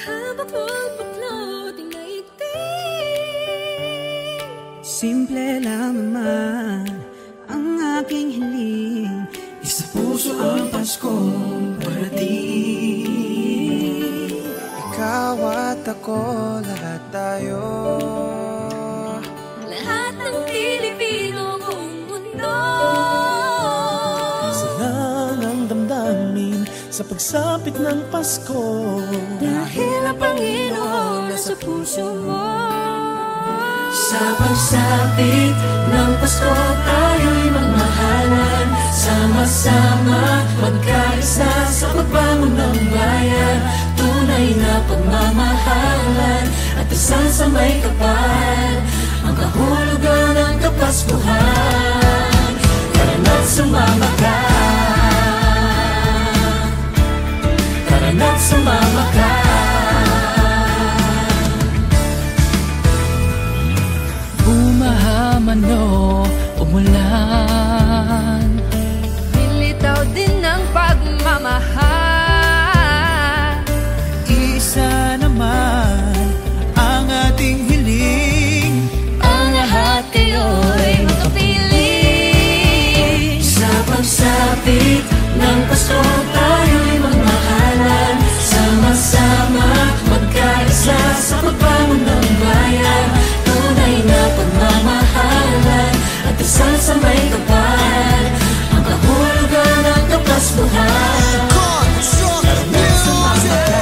Pagkabaklod-baklod ay naigting. Simple lang naman ang aking hiling, isa puso ang Paskong parating. Ikaw at ako, lahat tayo, lahat ng Pilipino buong mundo. Salang ang damdamin sa pagsapit ng Pasko, dahil ang Panginoon nasa puso mo. Sa pagsapit ng Pasko, tayo'y magmahalan, sama-sama magkaisa sa pagbangon ng bayan. Tunay na pagmamahalan at isang sa may kapal, ang kahulugan ng Kapaskuhan. Tara na't sumama ka, tara na't sumama ka. Bumahaman o umulan, Nilitaw din ng pagmamahal. isa naman ang ating hiling, Ang lahat kayo'y magkapiling. Sa pagsapit ng Pasko, tayo'y magmahalan, sama-sama magkaisa sa pagbangon ng bayan. Tunay na pagmamahalan at isang sa may kapal, ang kahulugan ng Kapaskuhan.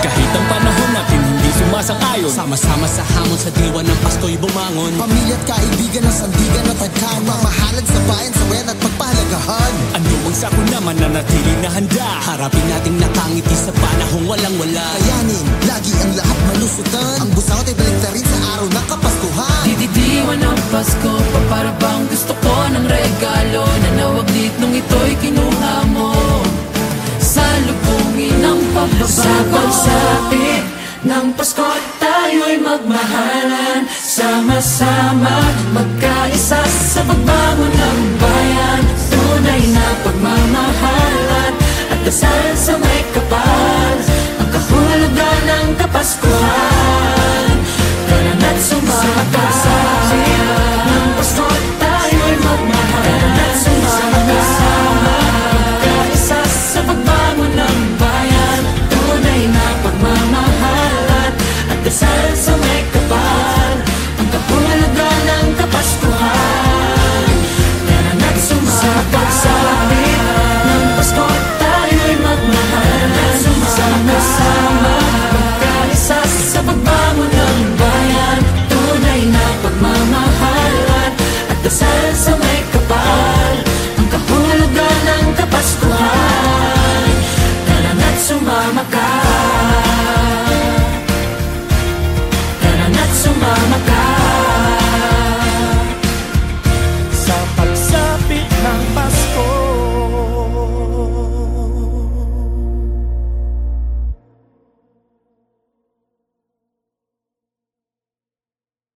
kahit ang panahon natin hindi sumasang-ayon, sama-sama sa hamon sa diwa ng Pasko'y bumangon. Pamilya at kaibigan ng sandigan at tagkan, mamahalan sa bayan, sawayan at pagpahalagahan. ano ang sako naman na natili na handa, Harapin nating nakangiti sa panahong walang-wala. Kayanin, lagi ang lahat malusutan, ang busangot ay balik na rin sa araw ng Kapaskuhan. dididiwan ng Pasko, paparabang gusto ko ng regalo, nanawaglit nung ito'y kinuha mo, salubungin ng Sa pagbabago. pagsapit ng Pasko, tayo'y magmahalan, sama-sama magkaisa sa pagbangon ng bayan. Tunay na pagmamahalan at dasal sa may kapal, ang kahulugan ng Kapaskuhan. Tara na't sumama ka, ng Pasko tayo'y magmahalan, tara na't sumama ka, magkaisa sa pagbangon ng bayan. Tunay na pagmamahalan at dasal sa may kapal, ang kahulugan ng Kapaskuhan. Tara na't sumama ka, ng Pasko tayo'y magmahalan, sama-sama magkaisa sa pagbangon ng bayan. Tunay na pagmamahalan at dasal sa may kapal, ang kahulugan ng Kapaskuhan. Tara na't sumama ka, tara na't sumama ka. Sa pagsapit ng Pasko,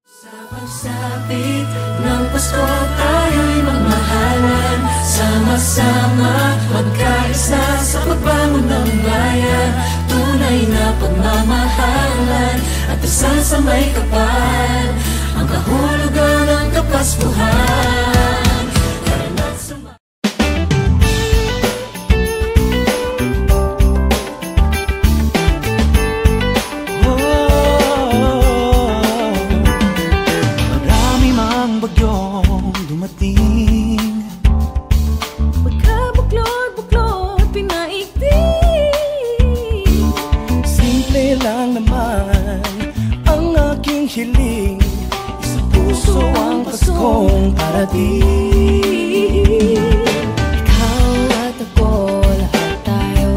Sa pagsapit ng Pasko, tayo'y magmahalan, sama-sama magkaisa sa pagbangon ng bayan. Tunay na pagmamahalan at dasal sa may kapal, ang kahulugan ng Kapaskuhan. Tara na't sumama. marami mang bagyong dumating, Pagkabaklod-baklod pinaigting. simple lang naman ang aking hiling, isa puso ang Paskong parating. Ikaw at ako, lahat tayo,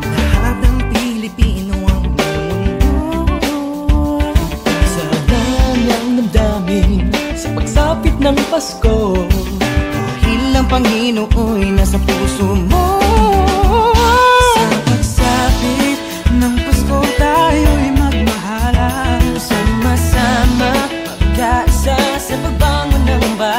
Lahat ng Pilipino ang mundo, Salang damdamin sa pagsapit ng Pasko, dahil ang Panginoon'y nasa puso mo. Sa pagsapit ng Pasko, tayo'y magmahalan, sama-sama magkaisa sa pagbangon ng bayan.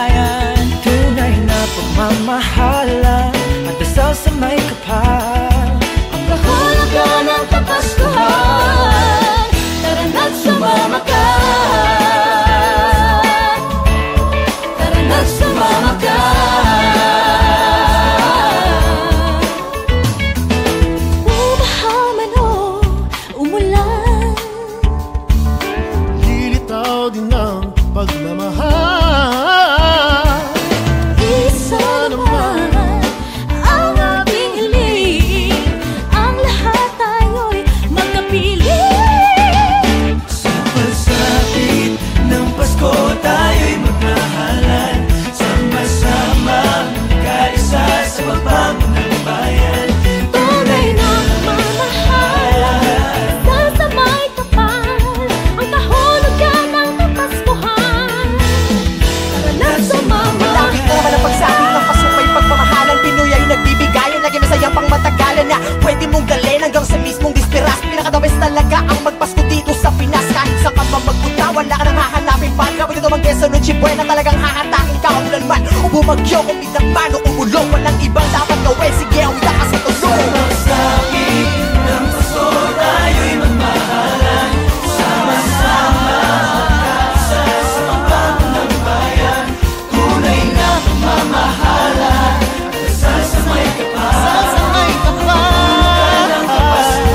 bumagyo, kumidang mano, kumulong. Walang ibang dapat gawin, sige awila ka sa tulong. Magsapit ng Pasko, tayo'y magmahalan. Sama-sama, magkaisa sa pagbago ng bayan. Tunay na pagmamahalan, dasal sa may kapal. Sa may kapal ng Pasko.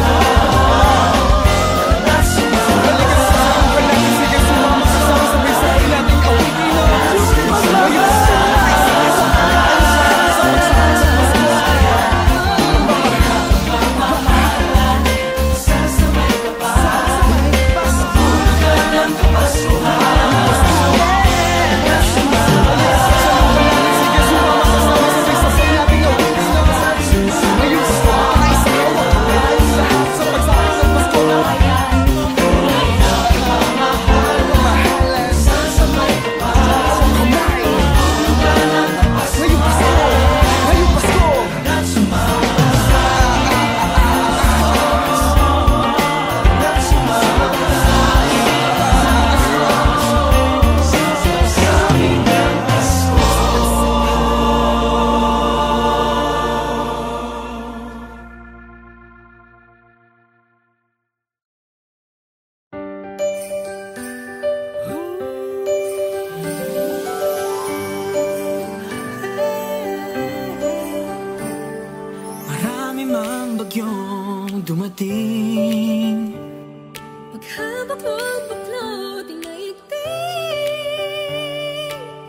Marami mang bagyong dumating, Paghabak ng baklot, inaigting.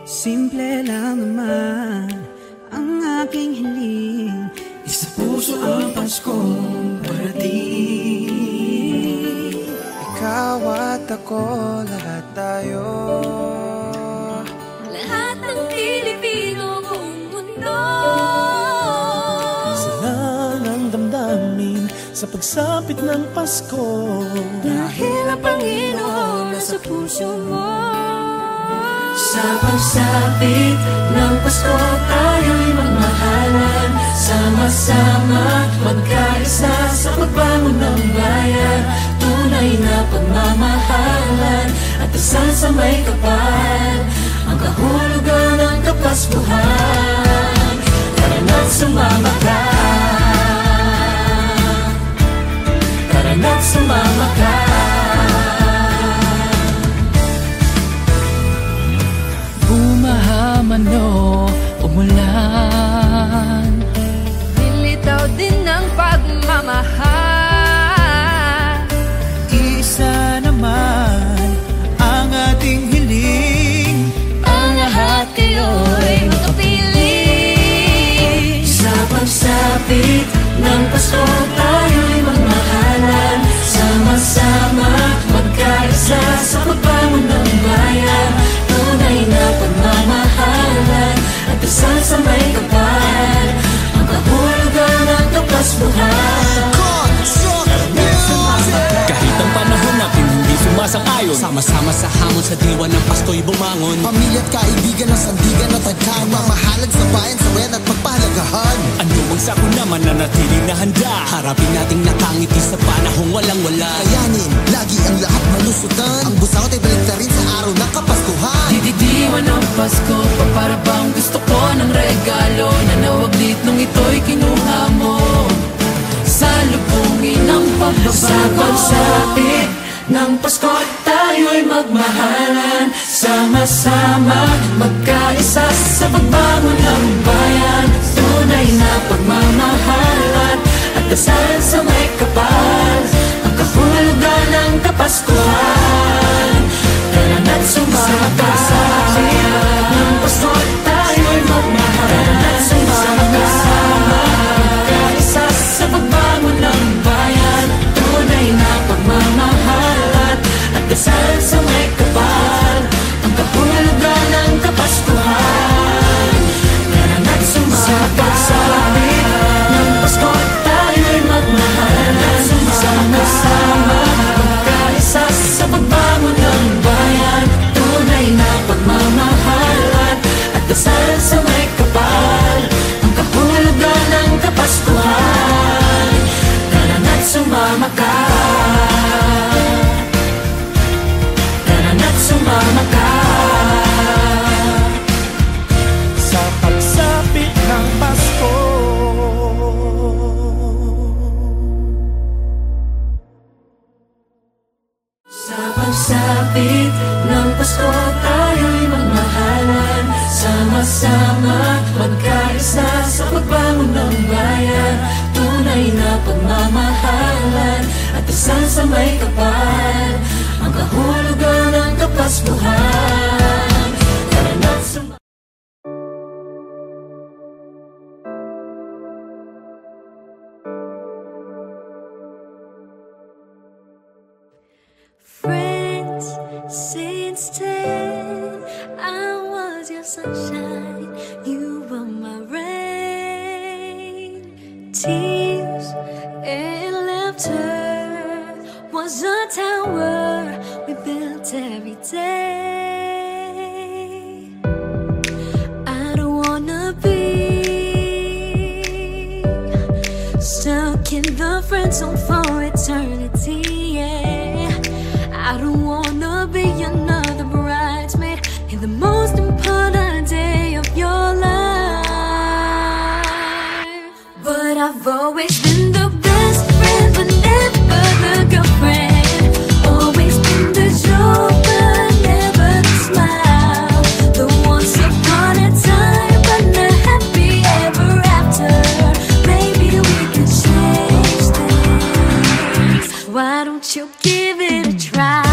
simple lang naman ang aking hiling. Isa puso ang Paskong parating. Ikaw at ako, lahat tayo. Lahat ng Pilipino buong mundo. Sana ng damdamin sa pagsapit ng Pasko. Dahil ang Panginoon nasa puso mo. Sa pagsapit ng Pasko, tayo'y magmahalan. Sama-sama, magkaisa sa pagbangon ng bayan. Tunay na pagmamahalan at dasal sa may kapal. Ang kahulugan ng Kapaskuhan. Tara na't sumama ka. Tara na't sumama ka. Bumahaman o umulan, Nilitaw din ng pagmamahal. Isa naman ang ating hiling. Ang lahat kayo'y magkapiling. sa pagsapit ng Pasko, tayo'y magmahalan. Sama-sama, magkaisa sa pagbangon ng bayan. Tunay na pagmamahalan at dasal sa may kapal. Ang kahulugan ng Kapaskuhan. Kahit ang panahon natin hindi sumasang-ayon, sama-sama sa hamon sa diwa ng Pasko'y bumangon. Pamilya at kaibigan ng sandigan at tagkama, mamahalag sa bayan, sawayan at pagpahalagahan. Ano ang sako naman na natiling na handa, harapin nating nakangiti sa panahong walang-wala. Kayanin, lagi ang lahat malusutan. Ang busangot ay balik na rin sa araw ng Kapaskuhan. Didiwan ng Pasko, para bang gusto ko ng regalo na nawaglit nung ito'y kinuha mo. Salubungin ang pagbabago. Sa pagsapit ng Pasko, tayo'y magmahalan. Sama-sama, magkaisa sa pagbangon ng bayan. Tunay na pagmamahalan at dasal sa may kapal. Ang kahulugan ng Kapaskuhan. Tara na't sumama ka. Sa pagsapit ng Pasko, tayo'y magmahalan. Tara na't sumama ka. Magkaisa sa pagbangon ng bayan. Tunay na pagmamahalan at dasal sa may kapal. Ang kahulugan ng Kapaskuhan. Tara na't sumama ka. Sa pagsapit ng Pasko, tayo'y magmahalan. Sama-sama, magkaisa sa pagbangon pagsapit ng Pasko tayo'y magmahalan. Sama-sama magkaisa sa pagbangon ng bayan. Tunay na pagmamahalan at isang sa may kapal, ang kahulugan ng Kapaskuhan. Tara na't Friends, since 10 I was your sunshine, you were my rain. Tears and laughter was a tower we built every day. I don't wanna be stuck in the friend zone for eternity, yeah. I don't wanna be another bridesmaid in the most important day of your life. But I've always been the best friend, but never the girlfriend. Always been the joker, never the smile. The once upon a time, but not happy ever after. Maybe we can change things. Why don't you give it a try?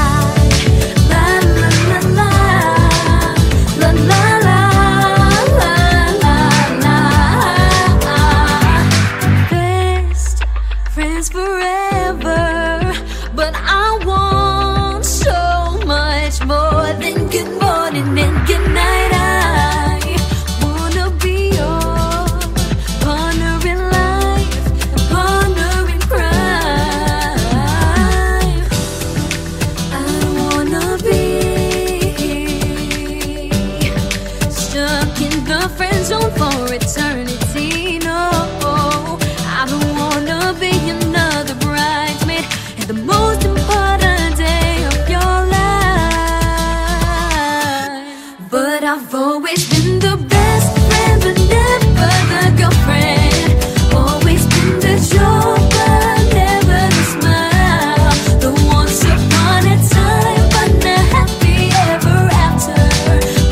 I've always been the best friend, but never the girlfriend. Always been the joker, never the smile. The once upon a time, but not happy ever after.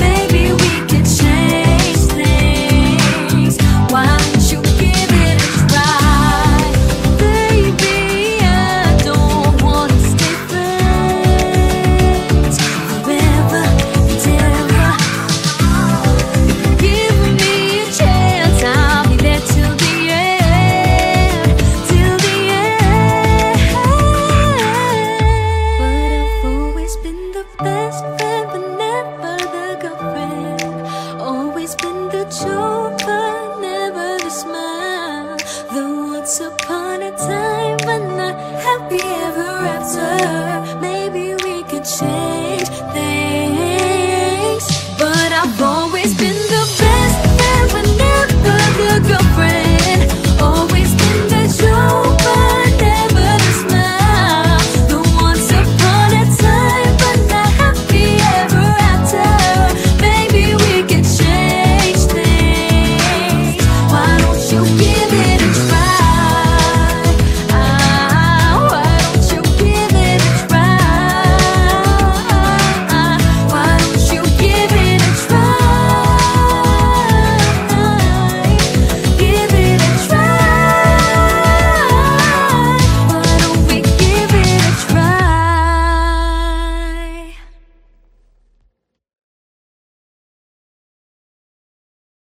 Maybe we could change things. Why don't you give it a try? Baby, I don't wanna stay friends forever and ever. Upon a time, but not happy ever after. Maybe we could change things. But I've always been the best friend, but never the girlfriend. Always been the joker, never the smile. The once upon a time, but not happy ever after. Maybe we could change things. Why don't you give it a try?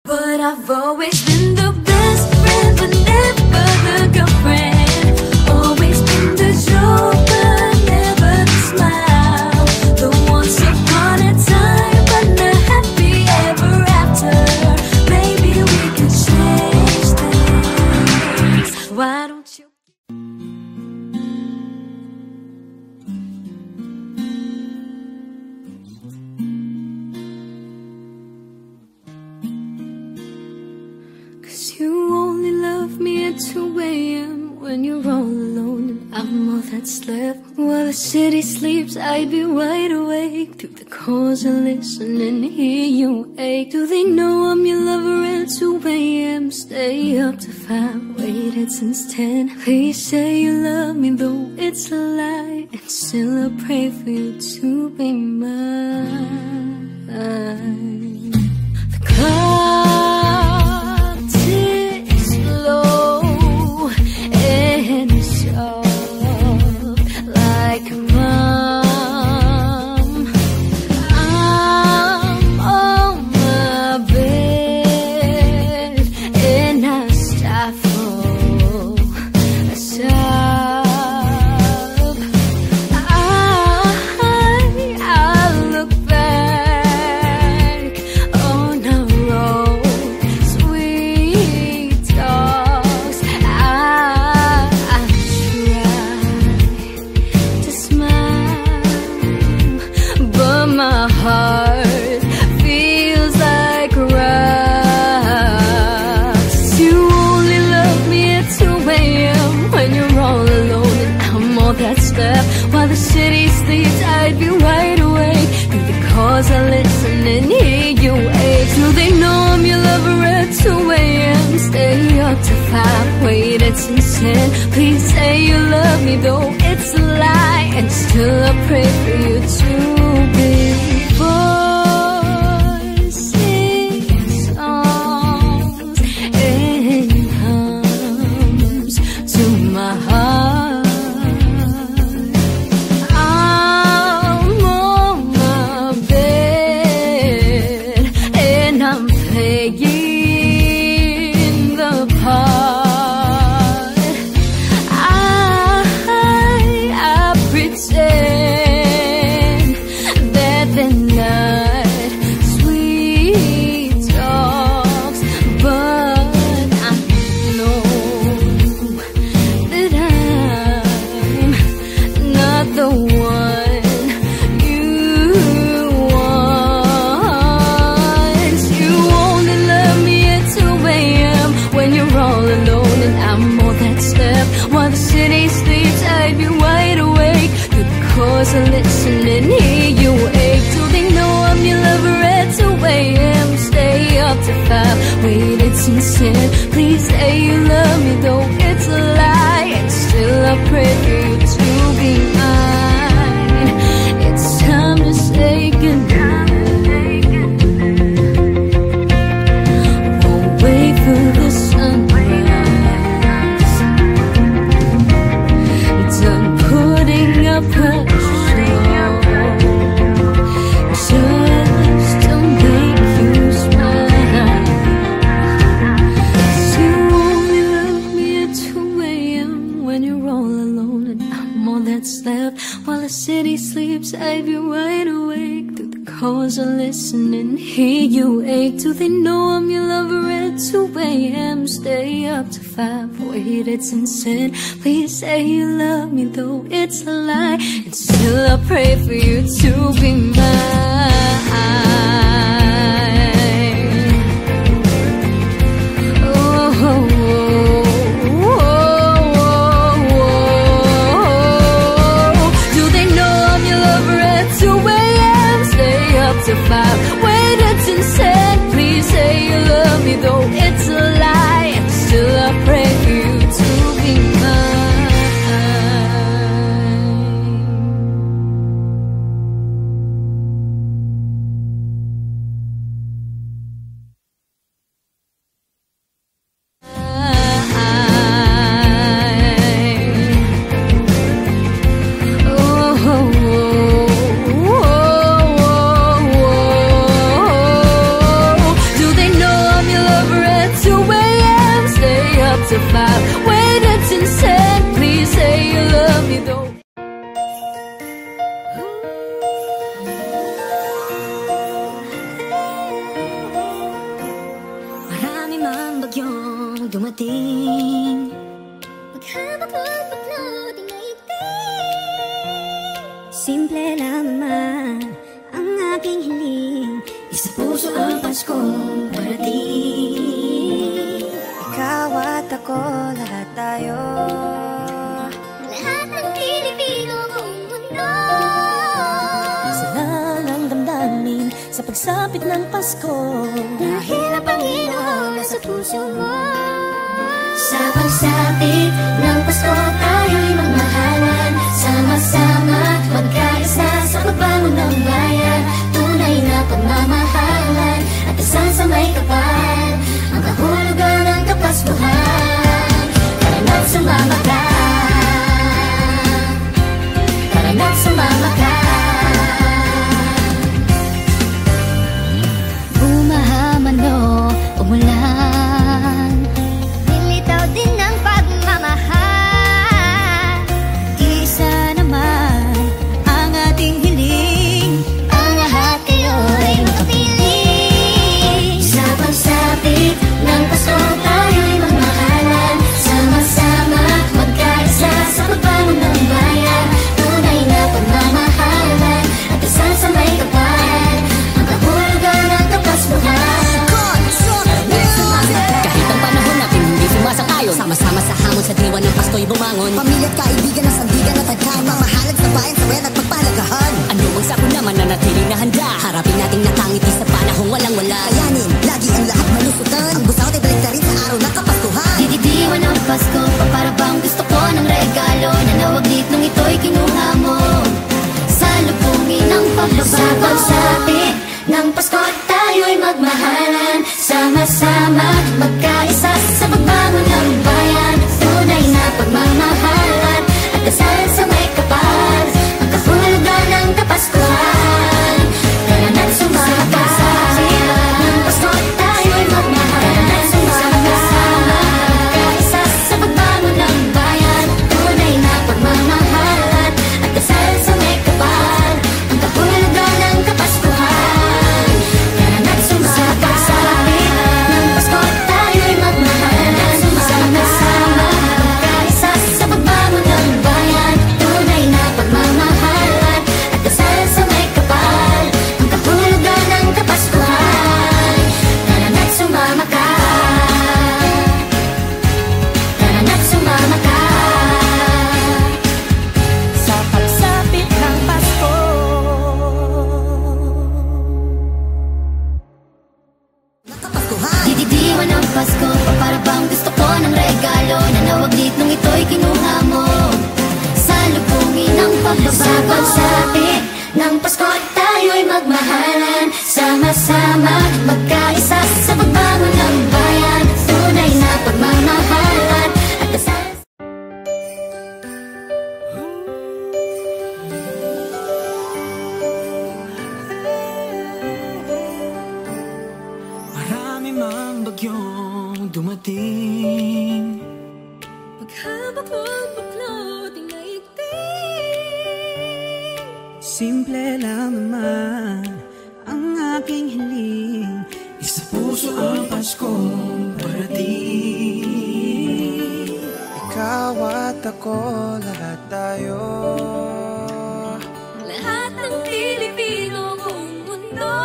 But I've always been the best friend, but never the girlfriend. Always been the joker, never the smile. The once upon a time, but not happy ever after. Maybe we could change things. Why don't you? You only love me at 2 AM when you're all alone and I'm all that's left. While the city sleeps, I'd be wide awake. Through the calls I listen and hear you ache. Do they know I'm your lover at 2 a.m.? Stay up to 5, waited since 10. Please say you love me, though it's a lie. And still I pray for you to be mine. The clock ticks slow and soft like a mom. I'm on my bed and I stifle a sob. I look back on our old sweet talks. I try to smile, but my heart feels like rocks. You only love me at 2 a.m. when you're all alone and I'm all that's left. While the city sleeps, I'd be wide awake. Through the calls I listen and hear you ache. Do they know I'm your lover at 2 a.m.? Stay up to 5, wait, it's insane. Please say you love me, though it's a lie. And still I pray for you to be voicing songs and hums to my heart. I'm on my bed and I'm playing the part. I pretend that they're not sweet talks, but I know that I'm not the one you want. You only love me at 2 a.m. when you're all alone and I'm all that's left. While the city sleeps, I'd be wide awake. Through the calls I listen and hear you ache. Do they know I'm your lover at 2 a.m.? Stay up to 5, wait, it's insane. Please say you love me, though it's a lie. And still I pray for you to be mine. It's time to say goodnight. Won't wait for the sunrise. Done putting up a show just to make you smile. 'Cause you only love me at 2 a.m. when you're all alone and I'm all that's left. While the city sleeps, I'd be wide awake. Through the calls I listen and hear you ache. Do they know I'm your lover at 2 a.m.? Stay up to 5, wait, it's insane. Please say you love me, though it's a lie. And still I pray for you to be mine. Oh, do they know I'm your lover at 2 a.m.? Stay up to 5, wait, it's insane. Please say you love me, though it's a lie. And still I pray for you to be mine. Do they know I'm your lover at 2 a.m.? Stay up to 5, wait, it's insane. Please say you love me, though. Marami mang bagyong dumating, maghabang pagpaploading na itin. Simple lang naman ang aking hiling, isa puso ang Paskong parating. Ikaw at ako, lahat tayo, lahat ng pagsapit ng Pasko, dahil ang Panginoon nasa puso mo. Sa pagsapit ng Pasko, tayo'y magmahalan, sama-sama magkaisa sa pagbangon ng bayan. Tunay na pagmamahalan at isang sa may kapal, ang kahulugan ng Kapaskuhan. Tara na't sumama ka, tara na't sumama ka. Bumahaman o umulan, nilitaw din ang pagmamahal. Isa naman ang ating hiling, ang lahat kayo'y makapiling. Sa pagsapit ng Pasko, tayo'y magmahalan, sama-sama magkaisa sa pagbangon ng bayan. Tunay na pagmamahalan at isa sa may kapal, ang kahulugan ng Kapaskuhan. Kahit ang panahon natin hindi sumasang-ayon, sama-sama sa hamon sa diwa ng Pasko'y bumangon. Pamilya at kaibigan na sandigan at tagkan, mamahalan sa bayan, sabayan at pagpalagahan. Ano ang sako naman na natiling na handa, harapin nating nakangiti sa panahong walang-wala. Kayanin, lagi ang lahat malusutan, ang busaw ay balik na rin sa araw ng Kapaskuhan. Dididiwan ang Pasko, para bang gusto ko ng regalo, nanawaglit nung ito'y kinuha mo. Salubungin ang pagbabago, sa pagsapit ng Pasko, tayo'y magmahalan, sama-sama magkaisa sa pagbangon ng bayan. Tunay na pagmamahalan at dasal sa may kapal, ang kahulugan ng Kapaskuhan. Tara na't sumama ka, ng Pasko, tayo'y magmahalan, sama-sama magkaisa sa pagbangon ng bayan. Tunay na pagmamahalan at dasal sa may kapal, ang kahulugan ng Kapaskuhan. Tara na't sumama ka, ng Pasko, tayo'y magmahalan, sama-sama magkaisa sa pagbangon ng bayan. Tunay na pagmamahalan at dasal sa may kapal, ang kahulugan ng Kapaskuhan. Tara na't sumama ka, tara na't sumama ka. Sa pagsapit ng Pasko, dididiwan ang Pasko, para bang gusto ko ng regalo, nanawaglit nung ito'y kinuha mo. Salubungin ang pagbabago, sa pagsapit ng Pasko, tayo'y magmahalan, sama-sama magkaisa sa pagbangon ng bayan. Tunay na pagmamahalan at dasal. Marami mang bagyong dumating, Paghabak ng baklot, tingaiting. simple lang naman ang aking hiling, isa puso ang Paskong parating. Ikaw at ako, lahat tayo. Lahat ng Pilipino kung mundo,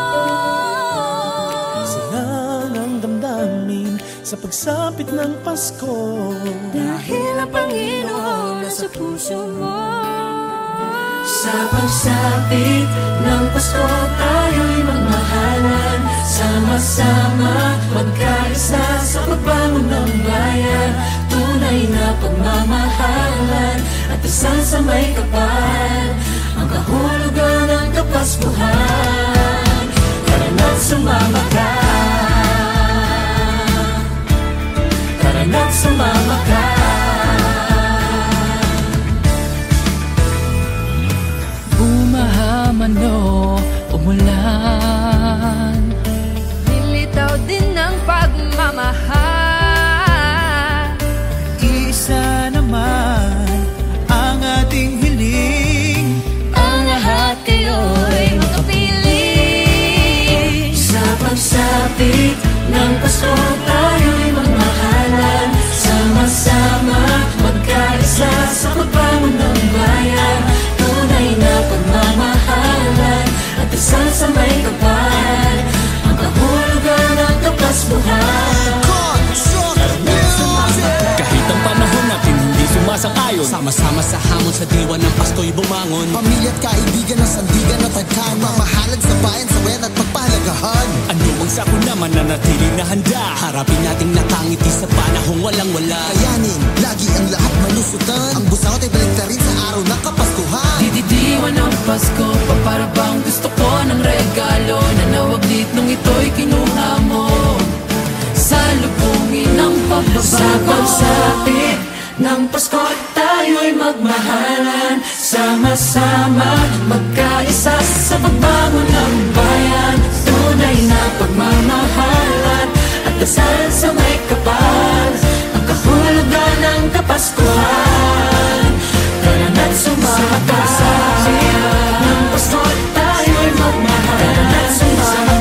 Silang ang damdamin sa pagsapit ng Pasko, dahil ang Panginoon nasa puso mo. Sa pagsapit ng Pasko, tayo'y magmahalan, sama-sama magkaisa sa pagbangon ng bayan. Tunay na pagmamahalan at isang sa may kapal, ang kahulugan ng Kapaskuhan. Tara na't sumama ka, tara na't sumama ka. Bumahaman o umulan, Nilitaw din ang pagmamahal. isa naman ang ating hiling, Ang lahat kayo'y makapiling. sa pagsapit ng Pasko, tayo'y magmahalan, sama-sama magkaisa sa pagbangon ng bayan. Tunay na pagmamahalan at isang sa may kapal, ang kahulugan ng Kapaskuhan. Kahit ang panahon natin hindi sumasang-ayon, Sama-sama sa hamon sa diwa ng Pasko'y bumangon. Pamilya at kaibigan ng sandigan at tagkan, mamahalad sa bayan, sawayan at pagpahalagahan. Ano ang sako naman na natiling na handa, harapin nating nakangiti sa panahong walang-wala. Kayanin, lagi ang lahat malusutan, ang busangot ay balik rin sa araw ng Kapaskuhan. Didiwan ng Pasko, para bang gusto ko ng regalo na nawaglit nung ito'y kinuha mo. Salubungin ng pagbabago sa pagsapit ng Pasko, tayo'y magmahalan. Sama-sama, magkaisa sa pagbangon ng bayan. Tunay na pagmamahalan at dasal sa may kapal, ang kahulugan ng Kapaskuhan. Tara na't sumama sa ng Pasko, tayo'y magmahalan. Tara na't sumama,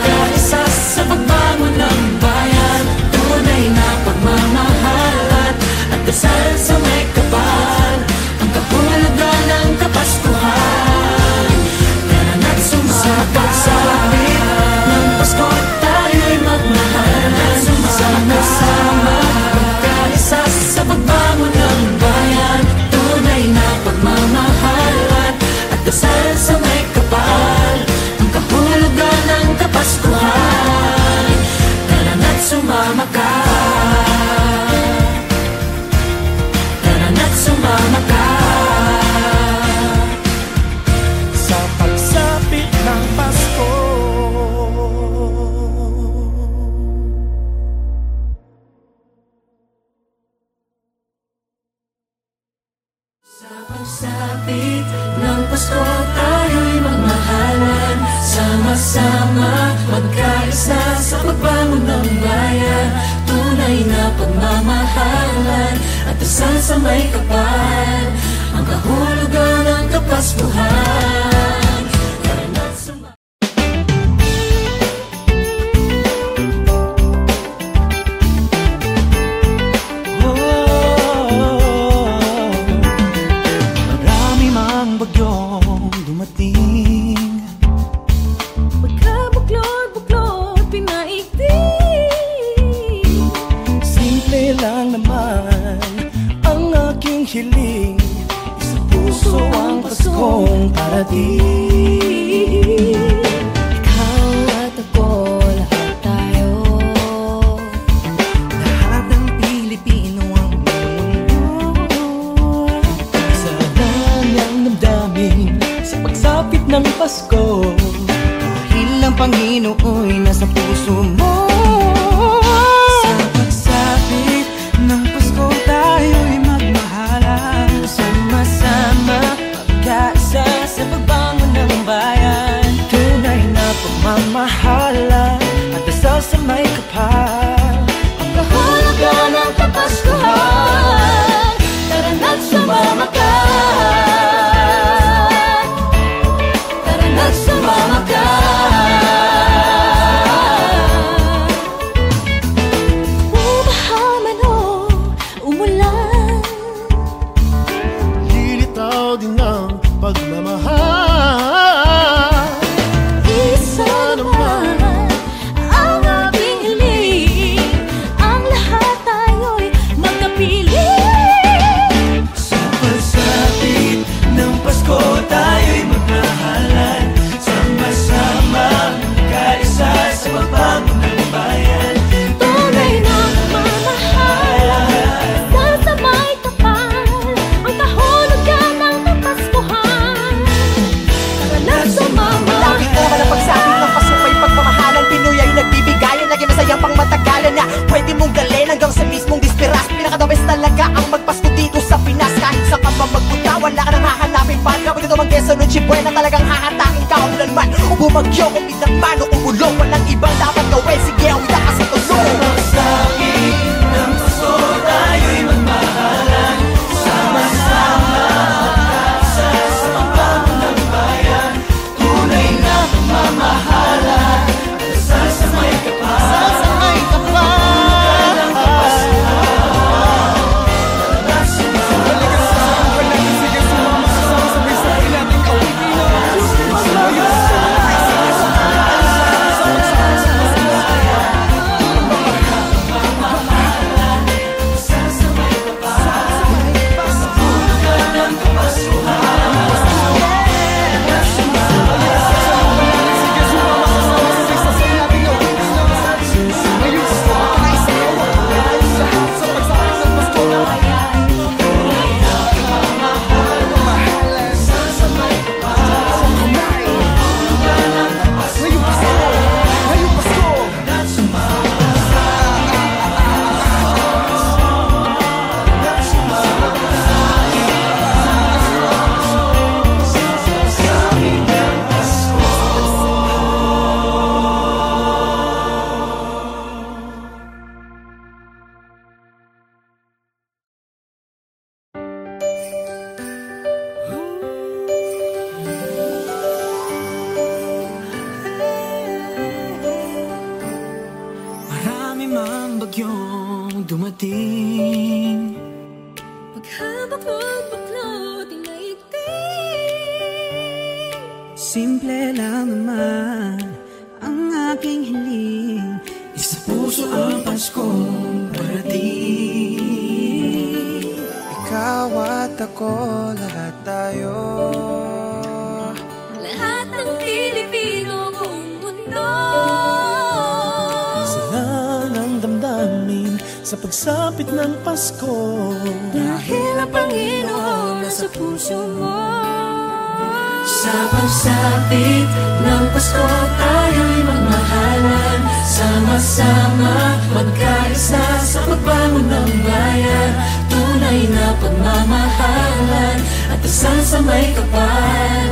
magkaisa sa pagbangon ng bayan. Tunay na pagmamahalan at dasal sa may kapal, ang kahulugan ng Kapaskuhan. Tara na't sumama sa ng Pasko, tayo'y magmahalan. Sama-sama, magkaisa sa pagbangon ng bayan. Tunay na pagmamahalan at dasal sa may kapal, ang kahulugan ng Kapaskuhan. Tara na't sumama ka, tara na't sumama ka. Sa pagsapit ng Pasko, Sa pagsapit ng Pasko, tayo'y magmahalan. Sama-sama, magkaisa sa pagbangon ng bayan. Tunay na pagmamahalan at dasal sa may kapal, ang kahulugan ng Kapaskuhan. Tara na't sumama. marami mang bagyong dumating. Pagkabuklod-buklod, pinaigting. Simple lang naman ang aking hiling, sa puso ang Paskong parating. Ikaw at ako, lahat tayo. Lahat ng Pilipino ang mundo. Isa lang ang damdamin sa pagsapit ng Pasko, Dahil ang Panginooy nasa puso mo. Sa pagsapit ng Pasko, tayo'y magmahalan. Sama-sama, magkaisa sa pagbangon ng bayan. tunay na pagmamahalan at dasal sa may kapal, Ang kahulugan ng Kapaskuhan. Tara na't sumama ka, tara na't sumama ka. Bumaha man o umulan, lilitaw din ang pagmamahal. isa naman ang aking hiling, ang lahat tayo'y magkapiling. Sa pagsapit ng Pasko, tayo'y magmahalan. Sama-sama, kaisa sa pagbangon ng bayan. Tunay na pagmamahalan, sa may kapal, ang kahulugan ng Kapaskuhan. Tara na't sumama. Lagi ko naman ang pagsapit ng Pasko ay pagmamahalan. Pinoy ay nagbibigayan, lagi masayang pang matagalan na pwede mong galin hanggang sa mismong dispiras. Pinaka-the-best talaga ang magpasko dito sa Pinas. Kahit sa ka pa magpunta, wala ka nang hahanapin pa. Kapag ito mang Quezon o Chibuen na talagang hahatakin ka ulan man o bumagyo, kung pinagman o umulong, walang ibang dapat gawin. Sige, ang ita ka sa tulong. Pagsapit ng Pasko, tayo'y magmahalan. Sama-sama, kaisa sa pagbangon ng bayan. Tunay na pagmamahalan at dasal sa may kapal. Sa may kapal ng Kapaskuhan. Tara na't sumama. Sige, sumama. Sabay-sabay natin kawitin. Sama-sama, Simple lang naman ang aking hiling, isa puso ang Paskong parating. Ikaw at ako, lahat tayo, lahat ng Pilipino buong mundo. Sila ang damdamin sa pagsapit ng Pasko, Dahil ang Panginoon nasa puso mo. Sa pagsapit ng Pasko tayo'y magmahalan, sama-sama magkaisa sa pagbangon ng bayan. Tunay na pagmamahalan at dasal sa may kapal,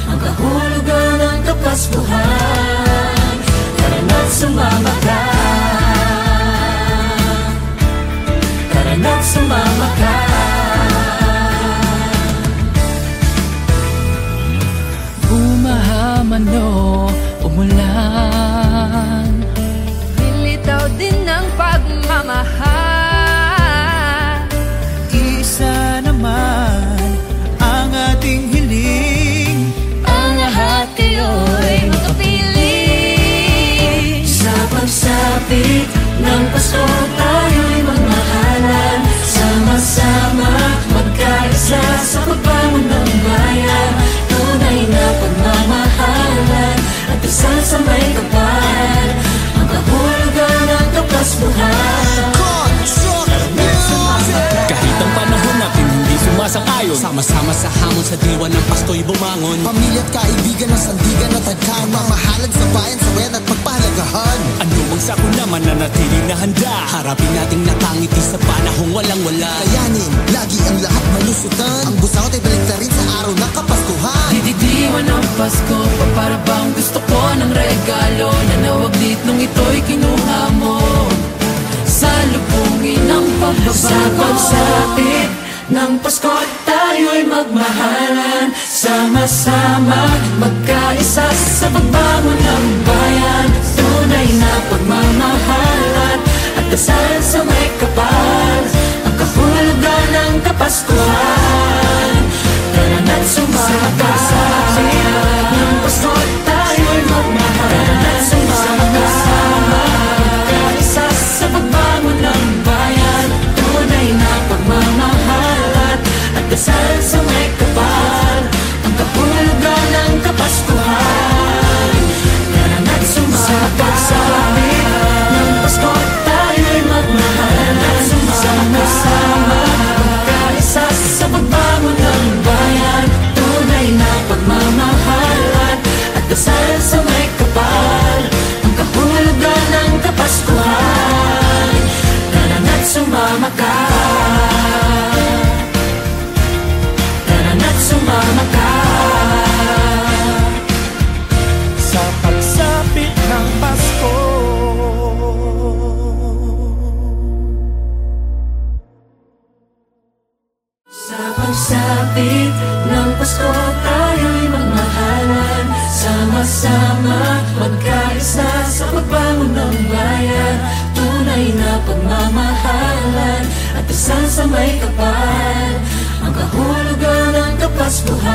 ang kahulugan ng Kapaskuhan. Tara na't sumama ka, tara na't sumama ka. Bumahaman o umulan, Lilitaw din ng pagmamahal. isa naman ang ating hiling. Ang lahat kayo'y magkapiling. Sa pagsapit ng Pasko tayo'y magmahalan, sama-sama magkaisa sa pagbangon ng bayan. Tunay na pagmamahalan at dasal sa may kapal, ang kahulugan ng Kapaskuhan. Kahit ang panahon natin hindi sumasang-ayon, sama-sama sa hamon sa diwa ng Pasko'y bumangon. Pamilya at kaibigan ng sandigan at tagkama, mamahalan sa bayan, sawayan at pagpahalagahan. Ano mang sakuna mananatiling na handa, harapin nating nakangiti sa panahong walang-wala. Kayanin, lagi ang lahat malusutan, ang busangot ay balik na rin sa araw ng Kapaskuhan. dididiwan ng Pasko, para bang gusto ko ng regalo na nawaglit nung ito'y kinuha mo. Salubungin ng Sa pagbabago. pagsapit ng Pasko tayo'y magmahalan, sama-sama magkaisa sa pagbangon ng bayan. Tunay na pagmamahalan at dasal sa may kapal, ang kahulugan ng Kapaskuhan. Tara na't sumama ka, ng Pasko tayo'y magmahalan, tara na't sumama ka, magkaisa sa pagbangon ng bayan. Tunay na pagmamahalan at dasal sa may kapal, ang kahulugan ng Kapaskuhan. Tara na't sumama ka, ng Pasko tayo'y magmahalan, sama-sama magkaisa sa pagbangon ng bayan. Tunay na pagmamahalan at dasal sa may kapal, ang kahulugan ng Kapaskuhan. Tara na't sumama ka, tara na't sumama ka. Sa pagsapit ng Pasko, Sa pagsapit ng Pasko tayo'y magmahalan, sama-sama magkaisa sa pagbangon ng bayan. Tunay na pagmamahalan at dasal sa may kapal, ang kahulugan ng Kapaskuhan.